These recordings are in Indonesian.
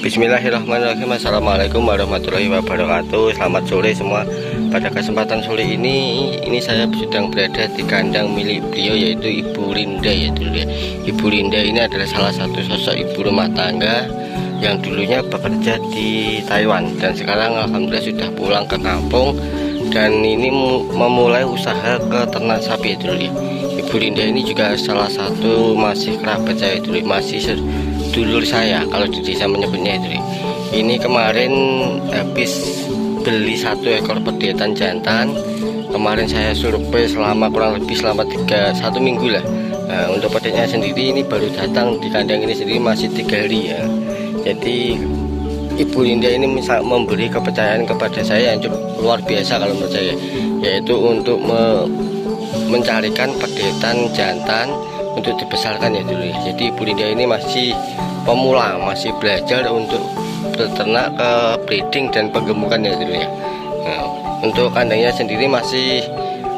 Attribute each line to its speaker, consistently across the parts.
Speaker 1: Bismillahirrahmanirrahim. Assalamualaikum warahmatullahi wabarakatuh. Selamat sore semua. Pada kesempatan sore ini saya sedang berada di kandang milik beliau, yaitu Ibu Linda. Ibu Linda ini adalah salah satu sosok ibu rumah tangga yang dulunya bekerja di Taiwan dan sekarang alhamdulillah sudah pulang ke kampung dan ini memulai usaha ke ternak sapi dulu ya. Ibu Linda ini juga salah satu masih kerabat saya dulu, masih dulur saya kalau di desa menyebutnya itu. Ini kemarin habis beli 1 ekor pedetan jantan. Kemarin saya survei selama kurang lebih selama 1 minggu lah. Nah, untuk pedetnya sendiri ini baru datang di kandang ini sendiri masih 3 hari ya. Jadi Ibu Linda ini memberi kepercayaan kepada saya yang cukup luar biasa kalau menurut saya, yaitu untuk mencarikan pedetan jantan untuk dibesarkan ya dulu ya. Jadi Ibu Linda ini masih pemula, masih belajar untuk beternak ke breeding dan penggemukan ya dulu ya. Nah, untuk kandangnya sendiri masih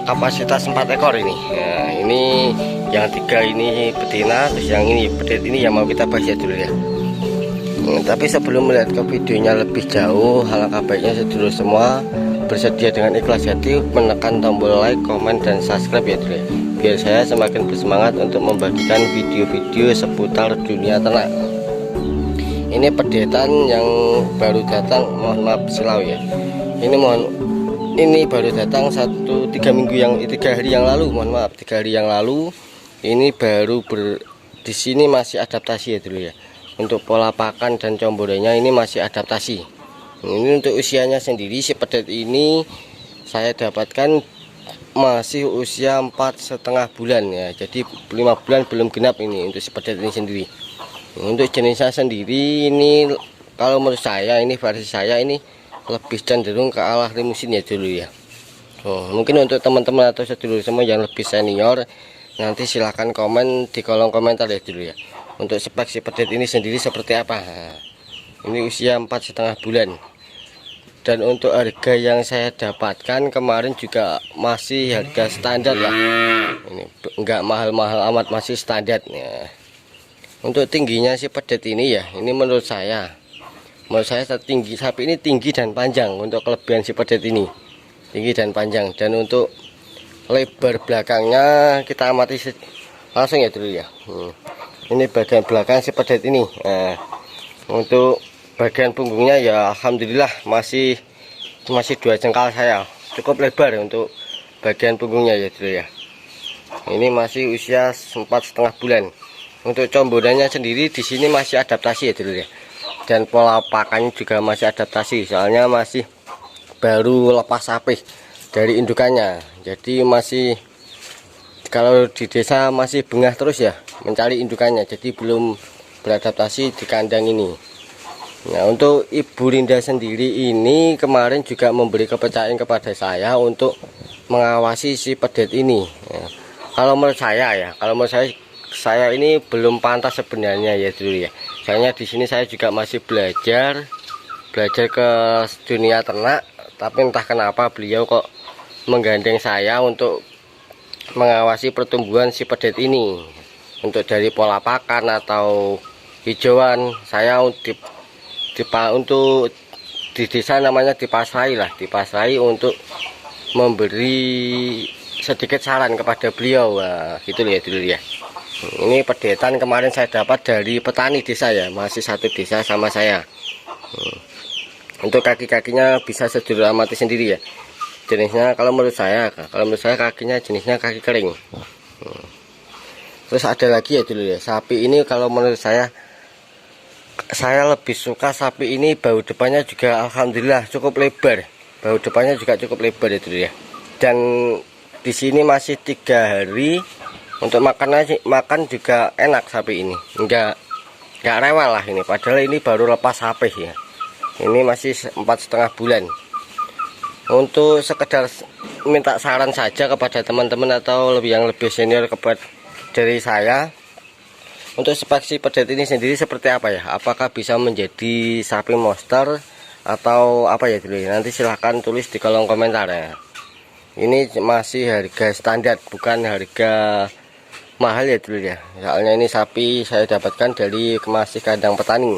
Speaker 1: kapasitas 4 ekor ini. Nah, ini yang 3 ini betina, terus yang ini pedet ini yang mau kita bahas ya dulu ya. Tapi sebelum melihat ke videonya lebih jauh, alangkah baiknya sedulur semua bersedia dengan ikhlas hati menekan tombol like, komen, dan subscribe ya dulu ya, biar saya semakin bersemangat untuk membagikan video-video seputar dunia ternak. Ini pedetan yang baru datang, mohon maaf silau ya. Ini baru datang 3 hari yang lalu, mohon maaf 3 hari yang lalu. Ini baru di sini masih adaptasi ya dulu ya. Untuk pola pakan dan comborannya ini masih adaptasi. Ini untuk usianya sendiri, si pedet ini saya dapatkan masih usia 4,5 bulan ya. Jadi 5 bulan belum genap ini untuk si pedet ini sendiri. Untuk jenisnya sendiri ini kalau menurut saya, ini versi saya ini lebih cenderung ke arah limusin ya dulu ya. Mungkin untuk teman-teman atau sedulur semua yang lebih senior, nanti silahkan komen di kolom komentar ya dulu ya. Untuk spek si pedet ini sendiri seperti apa. Ini usia 4,5 bulan. Dan untuk harga yang saya dapatkan kemarin juga masih harga standar lah. Ini enggak mahal-mahal amat, masih standar ya. Untuk tingginya si pedet ini ya, ini menurut saya tinggi sapi ini tinggi dan panjang. Untuk kelebihan si pedet ini tinggi dan panjang. Dan untuk lebar belakangnya kita amati langsung ya dulu ya. Ini bagian belakang si pedet ini. Nah, untuk bagian punggungnya ya alhamdulillah masih 2 jengkal saya, cukup lebar untuk bagian punggungnya ya dulu ya. Ini masih usia 4,5 bulan. Untuk comborannya sendiri di sini masih adaptasi ya dulu ya. Dan pola pakannya juga masih adaptasi, soalnya masih baru lepas sapi dari indukannya. Jadi masih, kalau di desa masih bengah terus ya mencari indukannya, jadi belum beradaptasi di kandang ini. Nah, untuk Ibu Linda sendiri ini kemarin juga memberi kepercayaan kepada saya untuk mengawasi si pedet ini. Ya, kalau menurut saya ini belum pantas sebenarnya ya dulu ya. Soalnya di sini saya juga masih belajar ke dunia ternak, tapi entah kenapa beliau kok menggandeng saya untuk mengawasi pertumbuhan si pedet ini. Untuk dari pola pakan atau hijauan, saya untuk di desa namanya dipasrai untuk memberi sedikit saran kepada beliau. Wah, gitu ya dulu ya. Ini pedetan kemarin saya dapat dari petani desa ya, masih satu desa sama saya. Untuk kaki-kakinya bisa sedulur amati sendiri ya. Jenisnya kalau menurut saya kakinya jenisnya kaki kering. Terus ada lagi ya dulu ya, sapi ini kalau menurut saya lebih suka sapi ini bau depannya juga alhamdulillah cukup lebar. Bau depannya juga cukup lebar ya dulu ya. Dan di sini masih 3 hari. Untuk makan juga enak sapi ini. Enggak rewel lah ini. Padahal ini baru lepas sapi ya. Ini masih 4,5 bulan. Untuk sekedar minta saran saja kepada teman-teman atau yang lebih senior dari saya, untuk spek si pedet ini sendiri seperti apa ya? Apakah bisa menjadi sapi monster atau apa ya dulu? Nanti silahkan tulis di kolom komentar ya. Ini masih harga standar, bukan harga mahal ya dulu ya. Soalnya ini sapi saya dapatkan dari masih kandang petani.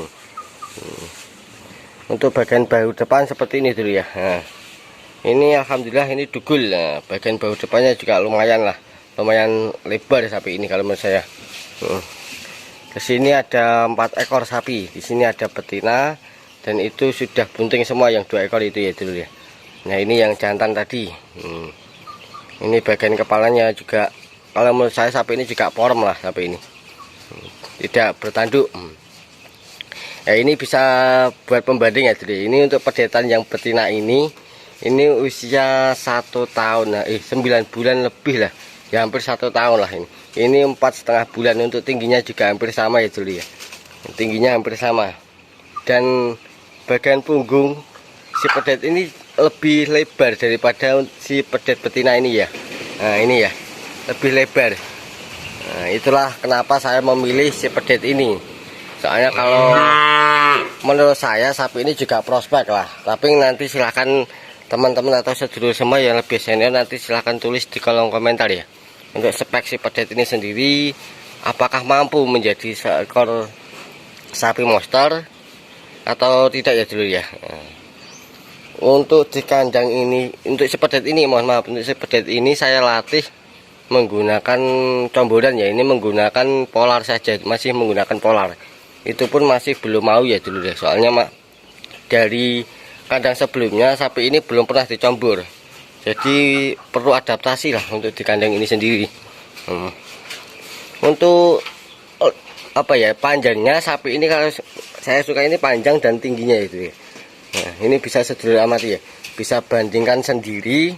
Speaker 1: Untuk bagian bahu depan seperti ini dulu ya. Nah, ini alhamdulillah ini dugul. Nah, bagian bahu depannya juga lumayan lah, lumayan lebar sapi ini kalau menurut saya. Ke sini ada 4 ekor sapi, di sini ada betina dan itu sudah bunting semua yang 2 ekor itu ya dulu ya. Nah ini yang jantan tadi. Ini bagian kepalanya juga kalau menurut saya sapi ini juga porem lah sapi ini. Tidak bertanduk. Ya ini bisa buat pembanding ya dulu. Ini untuk pedetan yang betina ini usia 1 tahun, nah, 9 bulan lebih lah, ya hampir 1 tahun lah ini. Ini 4,5 bulan. Untuk tingginya juga hampir sama ya dulu ya. Tingginya hampir sama. Dan bagian punggung si pedet ini lebih lebar daripada si pedet betina ini ya. Nah ini ya, lebih lebar. Nah, itulah kenapa saya memilih si pedet ini. Soalnya kalau menurut saya sapi ini juga prospek lah. Tapi nanti silahkan teman-teman atau sedulur semua yang lebih senior nanti silahkan tulis di kolom komentar ya. Untuk spek si pedet ini sendiri, apakah mampu menjadi seekor sapi monster atau tidak ya dulu ya. Untuk di kandang ini, untuk si pedet ini, mohon maaf, untuk si pedet ini saya latih menggunakan comboran ya. Ini menggunakan polar saja, masih menggunakan polar. Itu pun masih belum mau ya dulu deh. Soalnya dari kandang sebelumnya sapi ini belum pernah dicombor. Jadi perlu adaptasi lah untuk di kandang ini sendiri. Untuk apa ya, panjangnya sapi ini kalau saya suka ini panjang dan tingginya itu ya. Nah, ini bisa sedulur amati ya. Bisa bandingkan sendiri.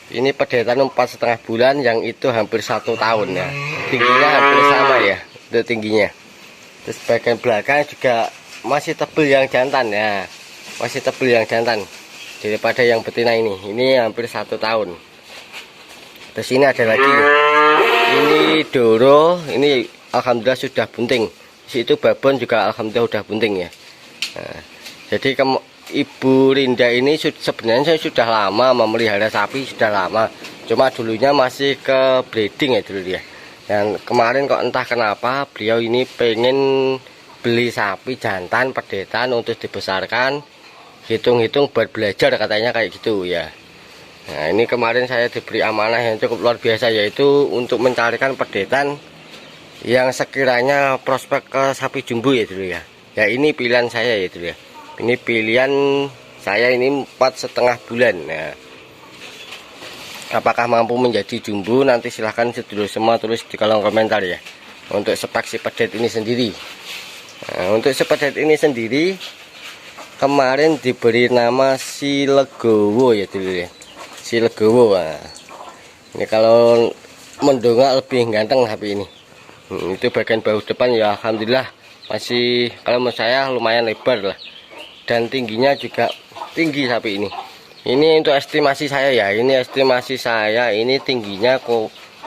Speaker 1: Ini pedetan 4,5 bulan, yang itu hampir 1 tahun ya. Tingginya hampir sama ya, untuk tingginya. Terus bagian belakang juga masih tebal yang jantan ya, masih tebal yang jantan daripada yang betina ini. Ini hampir 1 tahun. Terus ini ada lagi, ini doro, ini alhamdulillah sudah bunting. Situ babon juga alhamdulillah sudah bunting ya. Nah, jadi Ibu Rinda ini sebenarnya saya sudah lama memelihara sapi, sudah lama. Cuma dulunya masih ke breeding ya dulu ya. Dan kemarin kok entah kenapa beliau ini pengen beli sapi jantan pedetan untuk dibesarkan, hitung-hitung buat belajar katanya kayak gitu ya. Nah ini kemarin saya diberi amanah yang cukup luar biasa, yaitu untuk mencarikan pedetan yang sekiranya prospek ke sapi jumbo ya dulu ya. Ya ini pilihan saya ya dulu ya. Ini pilihan saya, ini 4,5 bulan. Nah, apakah mampu menjadi jumbo, nanti silahkan sedulur semua tulis di kolom komentar ya. Untuk spek si pedet ini sendiri, nah, untuk si pedet ini sendiri kemarin diberi nama si Legowo ya dulu ya, si Legowo. Nah, ini kalau mendongak lebih ganteng sapi ini. Itu bagian bahu depan ya alhamdulillah masih, kalau menurut saya lumayan lebar lah, dan tingginya juga tinggi sapi ini. Ini untuk estimasi saya ya, ini estimasi saya ini tingginya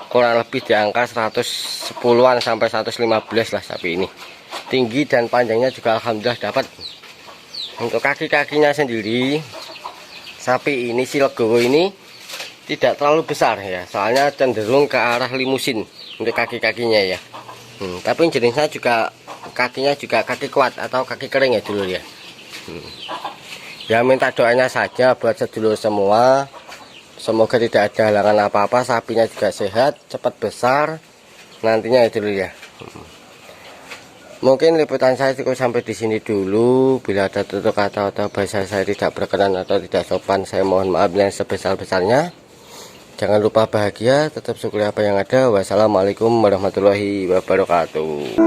Speaker 1: kurang lebih di angka 110-an sampai 115 lah sapi ini. Tinggi dan panjangnya juga alhamdulillah dapat. Untuk kaki-kakinya sendiri, sapi ini si Legowo ini tidak terlalu besar ya, soalnya cenderung ke arah limusin untuk kaki-kakinya ya. Tapi jenisnya juga kakinya juga kaki kuat atau kaki kering ya dulu ya. Ya minta doanya saja buat sedulur semua, semoga tidak ada halangan apa-apa, sapinya juga sehat, cepat besar nantinya itu dulu ya. Mungkin liputan saya cukup sampai di sini dulu. Bila ada tutur kata atau bahasa saya tidak berkenan atau tidak sopan, saya mohon maaf yang sebesar-besarnya. Jangan lupa bahagia, tetap syukuri apa yang ada. Wassalamualaikum warahmatullahi wabarakatuh.